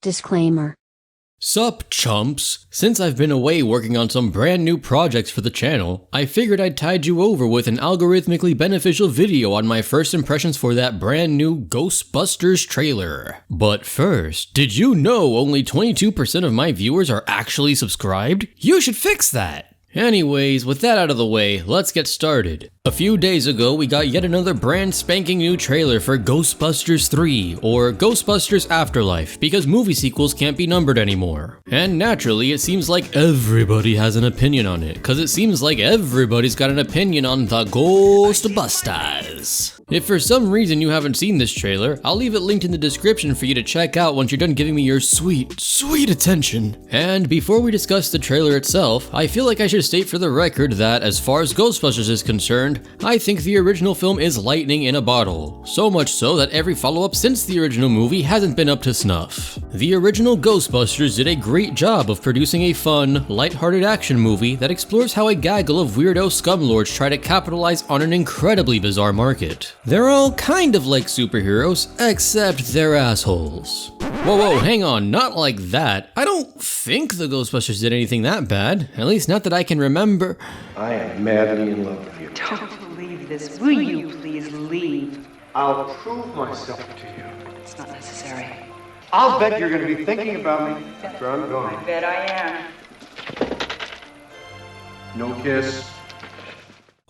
Disclaimer. Sup, chumps! Since I've been away working on some brand new projects for the channel, I figured I'd tide you over with an algorithmically beneficial video on my first impressions for that brand new Ghostbusters trailer. But first, did you know only 22% of my viewers are actually subscribed? You should fix that! Anyways, with that out of the way, let's get started. A few days ago, we got yet another brand spanking new trailer for Ghostbusters 3, or Ghostbusters Afterlife, because movie sequels can't be numbered anymore. And naturally, it seems like everybody has an opinion on it, cause it seems like everybody's got an opinion on the Ghostbusters. If for some reason you haven't seen this trailer, I'll leave it linked in the description for you to check out once you're done giving me your sweet, sweet attention. And before we discuss the trailer itself, I feel like I should state for the record that as far as Ghostbusters is concerned, I think the original film is lightning in a bottle. So much so that every follow-up since the original movie hasn't been up to snuff. The original Ghostbusters did a great job of producing a fun, lighthearted action movie that explores how a gaggle of weirdo scumlords try to capitalize on an incredibly bizarre market. They're all kind of like superheroes, except they're assholes. Whoa, hang on, not like that. I don't think the Ghostbusters did anything that bad, at least not that I can remember. I am madly in love with you. Don't believe this. Will you please leave? I'll prove myself to you. It's not necessary. I'll bet you're going to be thinking about me after I'm I gone. bet I am. No kiss.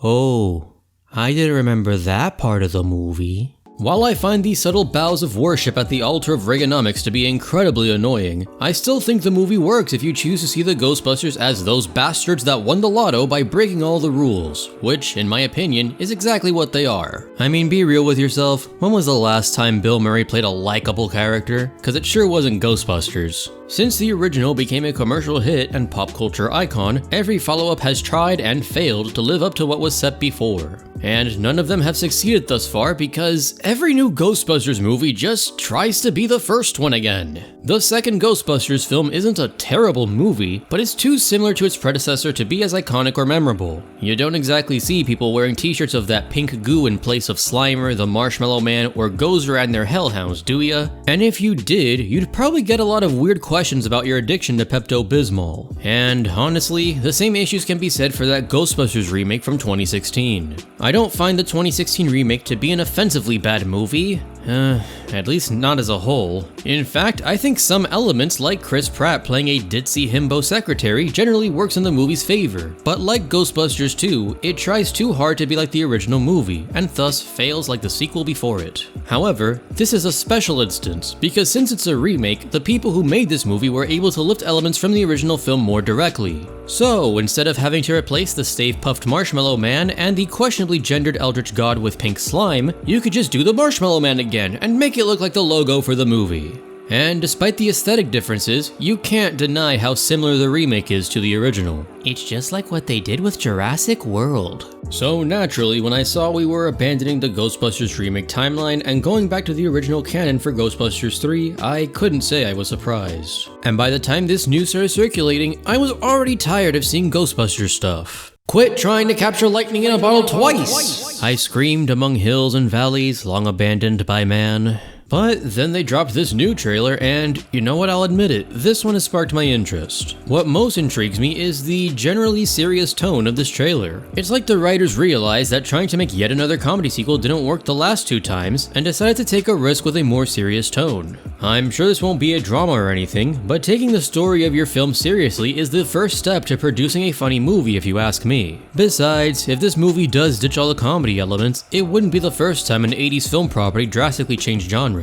Oh, I didn't remember that part of the movie. While I find these subtle bows of worship at the altar of Reaganomics to be incredibly annoying, I still think the movie works if you choose to see the Ghostbusters as those bastards that won the lotto by breaking all the rules, which, in my opinion, is exactly what they are. I mean, be real with yourself, when was the last time Bill Murray played a likable character? Cause it sure wasn't Ghostbusters. Since the original became a commercial hit and pop culture icon, every follow-up has tried and failed to live up to what was set before. And none of them have succeeded thus far because every new Ghostbusters movie just tries to be the first one again. The second Ghostbusters film isn't a terrible movie, but it's too similar to its predecessor to be as iconic or memorable. You don't exactly see people wearing t-shirts of that pink goo in place of Slimer, the Marshmallow Man, or Gozer and their Hellhounds, do ya? And if you did, you'd probably get a lot of weird questions about your addiction to Pepto-Bismol. And honestly, the same issues can be said for that Ghostbusters remake from 2016. I don't find the 2016 remake to be an offensively bad movie, at least not as a whole. In fact, I think some elements like Chris Pratt playing a ditzy himbo secretary generally works in the movie's favor, but like Ghostbusters 2, it tries too hard to be like the original movie, and thus fails like the sequel before it. However, this is a special instance, because since it's a remake, the people who made this movie were able to lift elements from the original film more directly. So, instead of having to replace the stave-puffed Marshmallow Man and the questionably gendered Eldritch God with pink slime, you could just do the Marshmallow Man again and make it look like the logo for the movie. And despite the aesthetic differences, you can't deny how similar the remake is to the original. It's just like what they did with Jurassic World. So naturally, when I saw we were abandoning the Ghostbusters remake timeline and going back to the original canon for Ghostbusters 3, I couldn't say I was surprised. And by the time this news started circulating, I was already tired of seeing Ghostbusters stuff. Quit trying to capture lightning in a bottle twice! I screamed among hills and valleys long abandoned by man. But then they dropped this new trailer and, you know what, I'll admit it, this one has sparked my interest. What most intrigues me is the generally serious tone of this trailer. It's like the writers realized that trying to make yet another comedy sequel didn't work the last two times and decided to take a risk with a more serious tone. I'm sure this won't be a drama or anything, but taking the story of your film seriously is the first step to producing a funny movie if you ask me. Besides, if this movie does ditch all the comedy elements, it wouldn't be the first time an 80s film property drastically changed genres.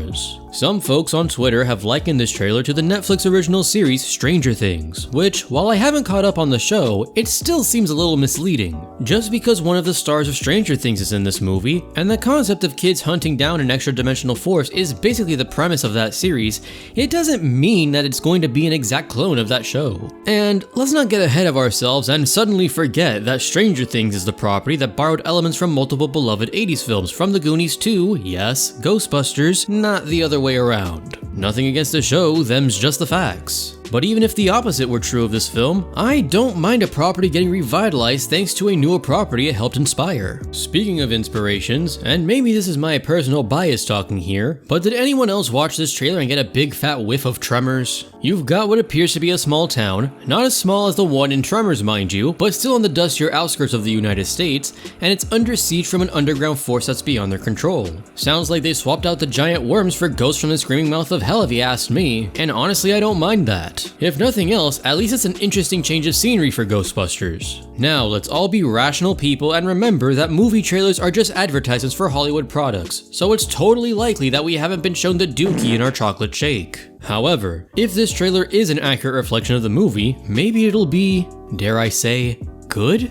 Some folks on Twitter have likened this trailer to the Netflix original series Stranger Things, which, while I haven't caught up on the show, it still seems a little misleading. Just because one of the stars of Stranger Things is in this movie, and the concept of kids hunting down an extra-dimensional force is basically the premise of that series, it doesn't mean that it's going to be an exact clone of that show. And let's not get ahead of ourselves and suddenly forget that Stranger Things is the property that borrowed elements from multiple beloved 80s films, from The Goonies to, yes, Ghostbusters, not the other way around. Nothing against the show, them's just the facts. But even if the opposite were true of this film, I don't mind a property getting revitalized thanks to a newer property it helped inspire. Speaking of inspirations, and maybe this is my personal bias talking here, but did anyone else watch this trailer and get a big fat whiff of Tremors? You've got what appears to be a small town, not as small as the one in Tremors mind you, but still on the dustier outskirts of the United States, and it's under siege from an underground force that's beyond their control. Sounds like they swapped out the giant worms for ghosts from the screaming mouth of hell if you asked me, and honestly I don't mind that. If nothing else, at least it's an interesting change of scenery for Ghostbusters. Now let's all be rational people and remember that movie trailers are just advertisements for Hollywood products, so it's totally likely that we haven't been shown the dookie in our chocolate shake. However, if this trailer is an accurate reflection of the movie, maybe it'll be, dare I say, good?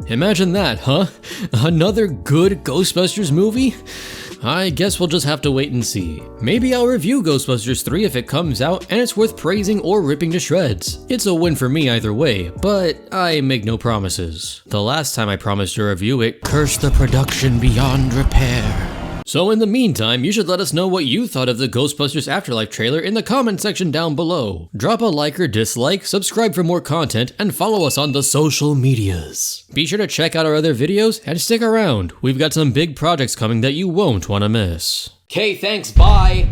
Imagine that, huh? Another good Ghostbusters movie? I guess we'll just have to wait and see. Maybe I'll review Ghostbusters 3 if it comes out and it's worth praising or ripping to shreds. It's a win for me either way, but I make no promises. The last time I promised to review it, cursed the production beyond repair. So in the meantime, you should let us know what you thought of the Ghostbusters Afterlife trailer in the comment section down below. Drop a like or dislike, subscribe for more content, and follow us on the social medias. Be sure to check out our other videos and stick around. We've got some big projects coming that you won't want to miss. Okay, thanks, bye!